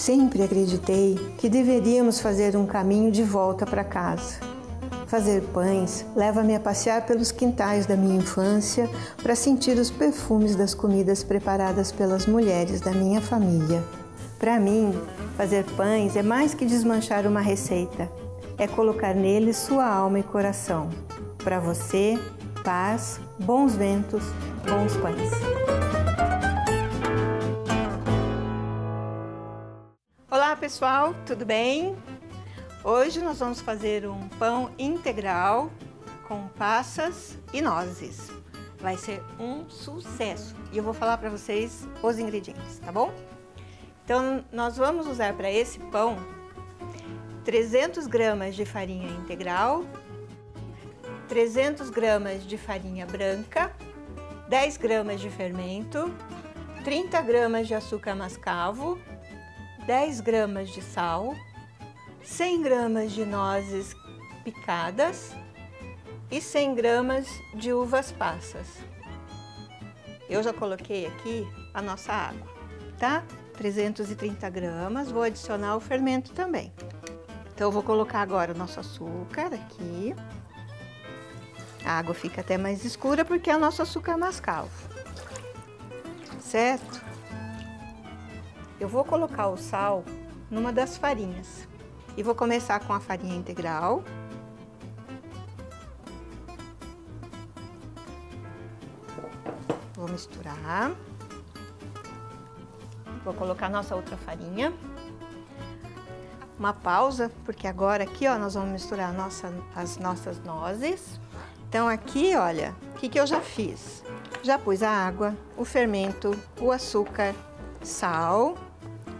Sempre acreditei que deveríamos fazer um caminho de volta para casa. Fazer pães leva-me a passear pelos quintais da minha infância para sentir os perfumes das comidas preparadas pelas mulheres da minha família. Para mim, fazer pães é mais que desmanchar uma receita, é colocar neles sua alma e coração. Para você, paz, bons ventos, bons pães. Olá pessoal, tudo bem? Hoje nós vamos fazer um pão integral com passas e nozes. Vai ser um sucesso e eu vou falar para vocês os ingredientes, tá bom? Então nós vamos usar para esse pão 300 gramas de farinha integral, 300 gramas de farinha branca, 10 gramas de fermento, 30 gramas de açúcar mascavo, 10 gramas de sal, 100 gramas de nozes picadas e 100 gramas de uvas passas. Eu já coloquei aqui a nossa água, tá? 330 gramas, vou adicionar o fermento também. Então eu vou colocar agora o nosso açúcar aqui. A água fica até mais escura porque é o nosso açúcar mascavo, certo? Eu vou colocar o sal numa das farinhas e vou começar com a farinha integral. Vou misturar. Vou colocar a nossa outra farinha. Uma pausa, porque agora aqui, ó, nós vamos misturar as nossas nozes. Então aqui, olha, o que eu já fiz? Já pus a água, o fermento, o açúcar, sal,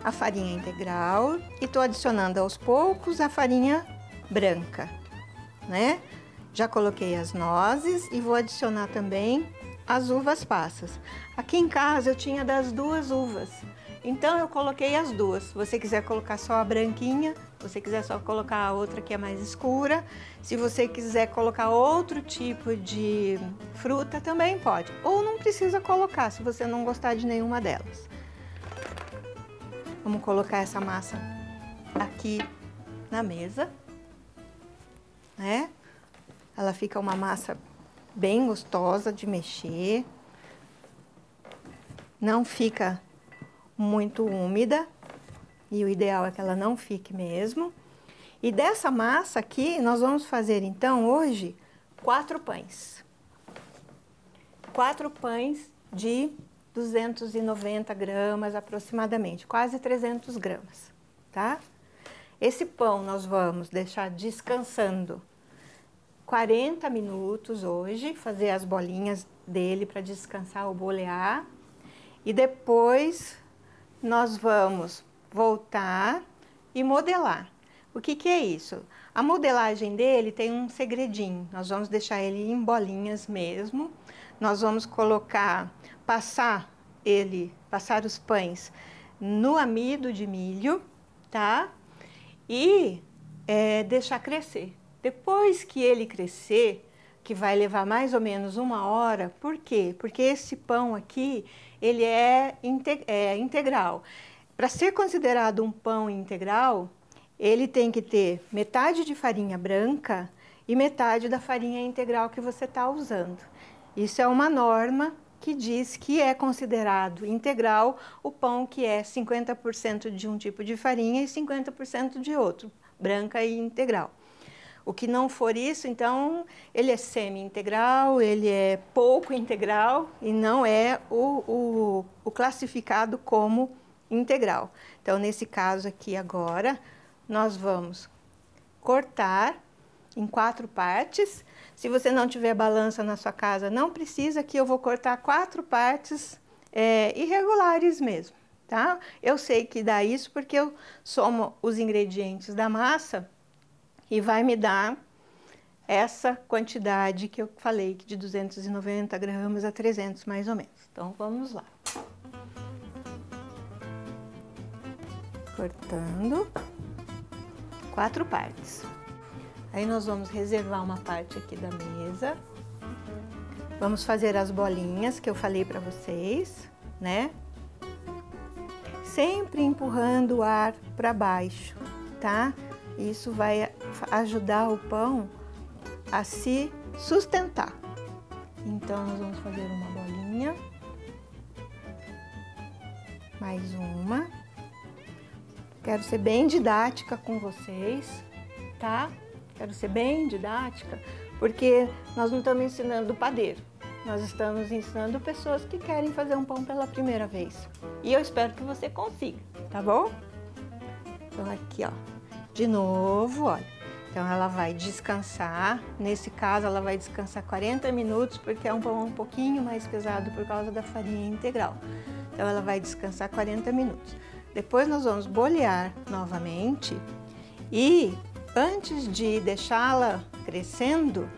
a farinha integral e tô adicionando aos poucos a farinha branca, né? Já coloquei as nozes e vou adicionar também as uvas passas. Aqui em casa eu tinha das duas uvas, então eu coloquei as duas. Se você quiser colocar só a branquinha, se você quiser só colocar a outra que é mais escura, se você quiser colocar outro tipo de fruta também pode, ou não precisa colocar se você não gostar de nenhuma delas. Vamos colocar essa massa aqui na mesa, né? Ela fica uma massa bem gostosa de mexer. Não fica muito úmida e o ideal é que ela não fique mesmo. E dessa massa aqui, nós vamos fazer então hoje 4 pães. 4 pães de 290 gramas aproximadamente, quase 300 gramas, tá? Esse pão nós vamos deixar descansando 40 minutos hoje, fazer as bolinhas dele para descansar ou bolear. E depois nós vamos voltar e modelar. O que é isso? A modelagem dele tem um segredinho. Nós vamos deixar ele em bolinhas mesmo. Nós vamos passar os pães no amido de milho, tá? E deixar crescer. Depois que ele crescer, que vai levar mais ou menos 1 hora, por quê? Porque esse pão aqui, ele é integral. Para ser considerado um pão integral, ele tem que ter metade de farinha branca e metade da farinha integral que você está usando. Isso é uma norma que diz que é considerado integral o pão que é 50% de um tipo de farinha e 50% de outro, branca e integral. O que não for isso, então, ele é semi-integral, ele é pouco integral e não é o classificado como integral. Então, nesse caso aqui agora, nós vamos cortar em 4 partes. Se você não tiver balança na sua casa, não precisa, que eu vou cortar 4 partes irregulares mesmo, tá? Eu sei que dá isso porque eu somo os ingredientes da massa e vai me dar essa quantidade que eu falei, de 290 gramas a 300 mais ou menos. Então, vamos lá. Cortando 4 partes. Aí nós vamos reservar uma parte aqui da mesa. Vamos fazer as bolinhas que eu falei para vocês, né? sempre empurrando o ar para baixo, tá? Isso vai ajudar o pão a se sustentar. Então, nós vamos fazer uma bolinha, mais uma. Quero ser bem didática com vocês, tá? Quero ser bem didática, porque nós não estamos ensinando padeiro. Nós estamos ensinando pessoas que querem fazer um pão pela primeira vez. E eu espero que você consiga, tá bom? Então, aqui, ó, de novo, olha. Então, ela vai descansar. Nesse caso, ela vai descansar 40 minutos, porque é um pão um pouquinho mais pesado por causa da farinha integral. Então, ela vai descansar 40 minutos. Depois, nós vamos bolear novamente e antes de deixá-la crescendo,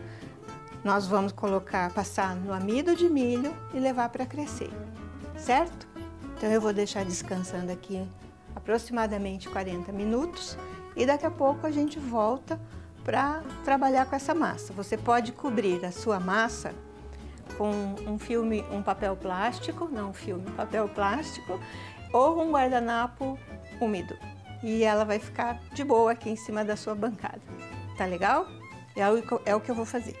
nós vamos passar no amido de milho e levar para crescer, certo? Então eu vou deixar descansando aqui aproximadamente 40 minutos e daqui a pouco a gente volta para trabalhar com essa massa. Você pode cobrir a sua massa com um papel plástico, papel plástico ou um guardanapo úmido e ela vai ficar de boa aqui em cima da sua bancada. Tá legal? É o que eu vou fazer.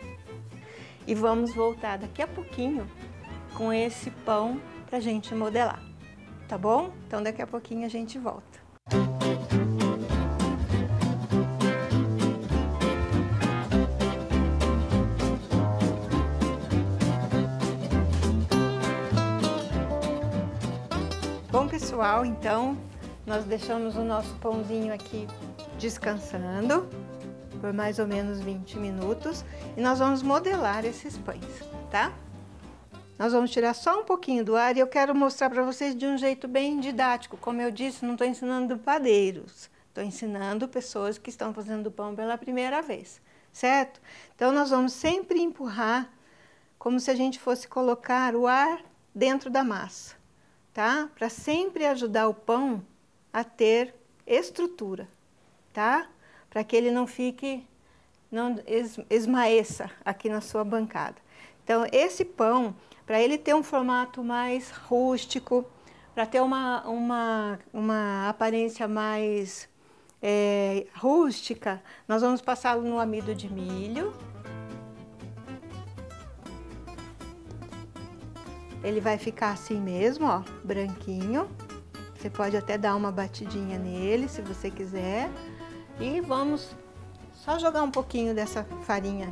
E vamos voltar daqui a pouquinho com esse pão pra gente modelar, tá bom? Então daqui a pouquinho a gente volta. Bom, pessoal, então nós deixamos o nosso pãozinho aqui descansando por mais ou menos 20 minutos e nós vamos modelar esses pães, tá? Nós vamos tirar só um pouquinho do ar e eu quero mostrar para vocês de um jeito bem didático. Como eu disse, não estou ensinando padeiros, estou ensinando pessoas que estão fazendo pão pela primeira vez, certo? Então nós vamos sempre empurrar como se a gente fosse colocar o ar dentro da massa, tá? Para sempre ajudar o pão a ter estrutura, tá? Para que ele não esmaeça aqui na sua bancada. Então, esse pão, para ele ter um formato mais rústico, para ter uma aparência mais rústica, nós vamos passá-lo no amido de milho. Ele vai ficar assim mesmo, ó, branquinho. Você pode até dar uma batidinha nele, se você quiser. E vamos só jogar um pouquinho dessa farinha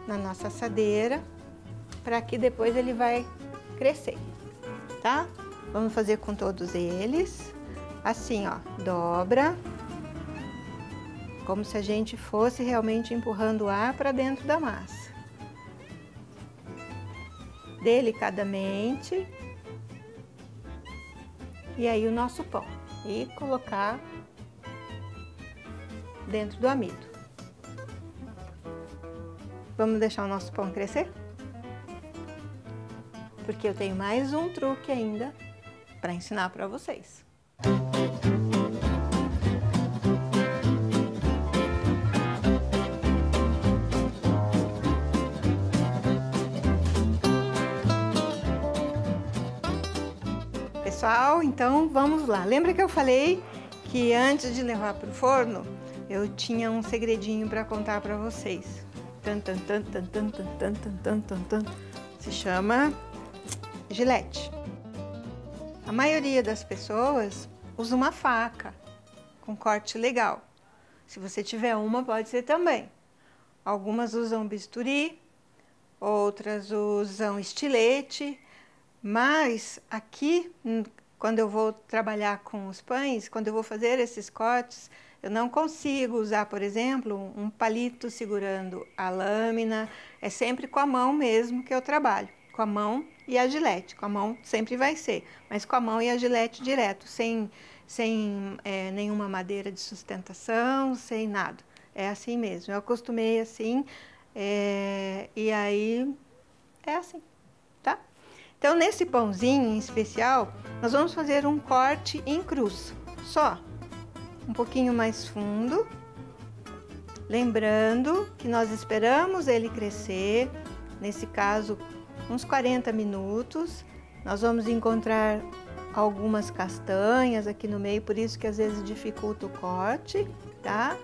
na nossa assadeira, para que depois ele vai crescer, tá? Vamos fazer com todos eles. Assim, ó, dobra. Como se a gente fosse realmente empurrando o ar para dentro da massa. Delicadamente. E aí o nosso pão. E colocar dentro do amido. Vamos deixar o nosso pão crescer? Porque eu tenho mais um truque ainda para ensinar para vocês. Pessoal, então vamos lá. Lembra que eu falei que antes de levar para o forno, eu tinha um segredinho para contar para vocês. Se chama gilete. A maioria das pessoas usa uma faca com corte legal. Se você tiver uma, pode ser também. Algumas usam bisturi, outras usam estilete, mas aqui, quando eu vou trabalhar com os pães, quando eu vou fazer esses cortes, eu não consigo usar, por exemplo, um palito segurando a lâmina. É sempre com a mão mesmo que eu trabalho, com a mão e a gilete. Com a mão sempre vai ser, mas com a mão e a gilete direto, sem nenhuma madeira de sustentação, sem nada. É assim mesmo, eu acostumei assim, e aí é assim, tá? Então, nesse pãozinho em especial, nós vamos fazer um corte em cruz, só. Um pouquinho mais fundo, lembrando que nós esperamos ele crescer, nesse caso uns 40 minutos. Nós vamos encontrar algumas castanhas aqui no meio, por isso que às vezes dificulta o corte, tá?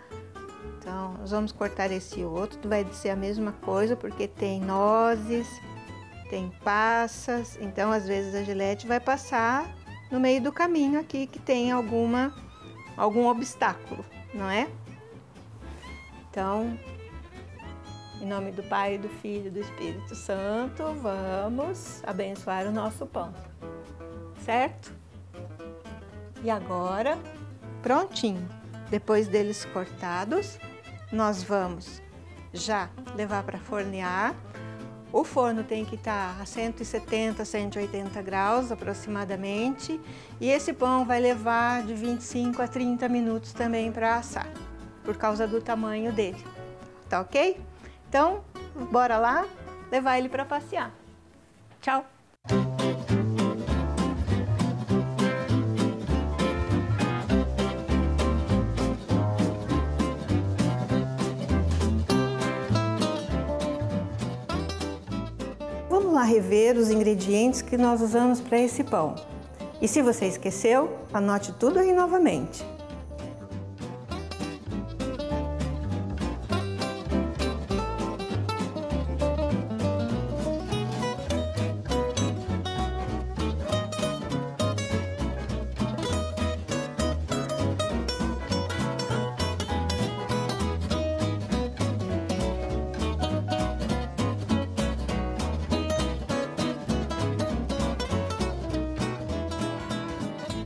Então, nós vamos cortar esse outro, vai ser a mesma coisa, porque tem nozes, tem passas, então às vezes a Gilete vai passar no meio do caminho aqui que tem algum obstáculo, não é? Então, em nome do Pai, do Filho e do Espírito Santo, vamos abençoar o nosso pão, certo? E agora, prontinho, depois deles cortados, nós vamos já levar para fornear. O forno tem que estar a 170, 180 graus aproximadamente, e esse pão vai levar de 25 a 30 minutos também para assar, por causa do tamanho dele, tá ok? Então, bora lá levar ele para passear. Tchau! Vamos lá rever os ingredientes que nós usamos para esse pão. E se você esqueceu, anote tudo aí novamente.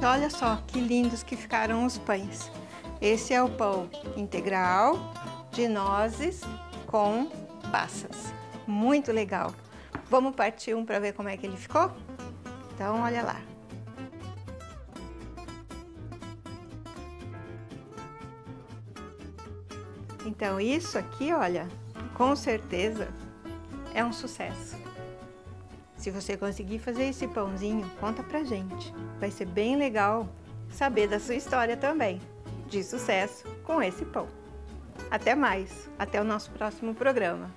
Olha só que lindos que ficaram os pães. Esse é o pão integral de nozes com passas. Muito legal. Vamos partir um para ver como é que ele ficou? Então, olha lá. Então, isso aqui, olha, com certeza é um sucesso. Se você conseguir fazer esse pãozinho, conta pra gente. Vai ser bem legal saber da sua história também, de sucesso com esse pão. Até mais, até o nosso próximo programa.